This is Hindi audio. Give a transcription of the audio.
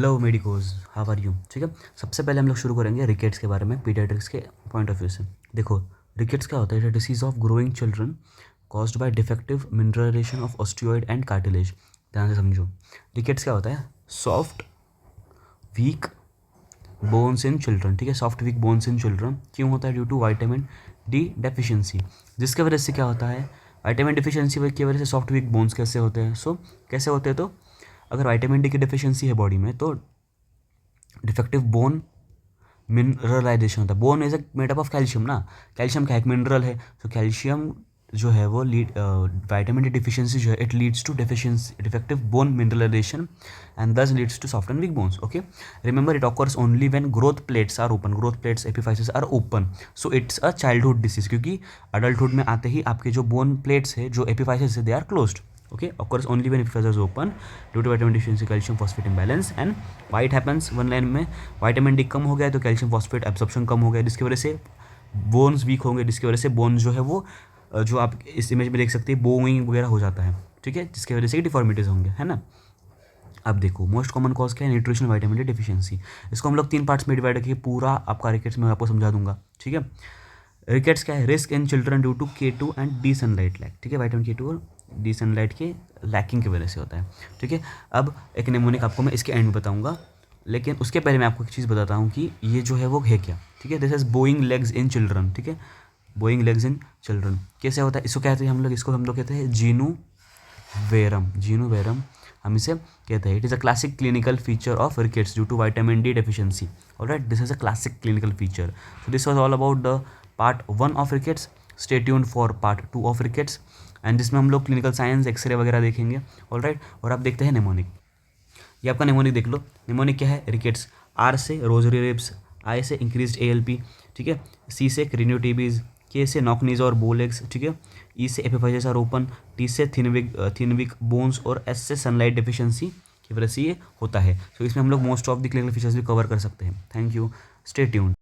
Hello medicos, how are you. ठीक है, सबसे पहले हम लोग शुरू करेंगे रिकेट्स के बारे में पीडियाट्रिक्स के पॉइंट ऑफ व्यू से। देखो, रिकेट्स क्या होता है? Disease of growing children caused by defective mineralisation of osteoid and cartilage. ध्यान से समझो, रिकेट्स क्या होता है? Soft weak bones in children. ठीक है, soft weak bones in children क्यों होता है? Due to vitamin D deficiency, जिसके वजह से क्या होता है? विटामिन डिफिशिएंसी की वजह से सॉफ्ट वीक बोन्स कैसे होते हैं? कैसे होते हैं? तो अगर विटामिन डी की डिफिशिएंसी है बॉडी में तो डिफेक्टिव बोन मिनरलाइजेशन होता है। Bone is made up of calcium ना, कैल्शियम का एक मिनरल है। तो कैल्शियम जो है वो विटामिन डी डिफिशिएंसी जो है it leads to defective bone mineralization and this leads to soft and weak bones. Okay, remember it occurs only when growth plates are open, growth plates epiphyses are open. So it's a childhood disease, क्योंकि अडल्टहुड में आते ही आपके जो बोन प्लेट्स है, जो एपिफाइसेस है, they are closed. Okay, occurs only when epiphysis is open due to vitamin deficiency, calcium phosphate imbalance. And why it happens? One line में, विटामिन डी कम हो गया तो कैल्शियम फॉस्फेट एब्जॉर्प्शन कम हो गया, जिसकी वजह से बोन्स वीक होंगे, जिसकी वजह से बोन जो है वो जो आप इस इमेज में देख सकते हैं बोइंग वगैरह हो जाता है। ठीक है, जिसकी वजह से डिफॉर्मिटीज होंगे, है ना। अब देखो, मोस्ट कॉमन कॉज क्या है? Nutrition vitamin D deficiency. इसको हम लोग 3 पार्ट्स में डिवाइड करके पूरा आपका रिकेट्स में आपको समझा दूंगा। ठीक है, रिकेट्स क्या है? Risk in children due to K2 and D sunlight lack. ठीक है, विटामिन K2 और डी सनलाइट के लैकिंग की वजह से होता है। ठीक है, अब एक निमोनिक आपको मैं इसके एंड में बताऊंगा, लेकिन उसके पहले मैं आपको एक चीज़ बताता हूँ कि ये जो है वो है क्या। ठीक है, this is Boeing legs in children. ठीक है, बोइंग लेग्स इन चिल्ड्रन कैसे होता है? इसको कहते हैं हम लोग, कहते हैं जीनू वेरम हम इसे कहते हैं। It is a classic clinical feature of rickets due to vitamin D deficiency. Alright, this is a classic clinical feature. So this was all about the part 1 of rickets. Stay tuned for part 2 of rickets, and जिसमें हम लोग क्लिनिकल साइंस, एक्सरे वगैरह देखेंगे। ऑलराइट, और आप देखते हैं निमोनिक। ये आपका निमोनिक देख लो। निमोनिक क्या है? रिकेट्स। आर से रोजरी रिब्स, आई से इंक्रीज्ड ALP, ठीक है, सी से क्रेनियोटिबीज, के से नॉकनीज और बोलेग्स, ठीक है, ई से एपिफाइसेस आर ओपन, टी से थिन वीक बोन्स और एस से सनलाइट डेफिशिएंसी की वजह से ये होता है। तो इसमें हम लोग most of the clinical features भी कवर कर सकते हैं। Thank you, stay tuned.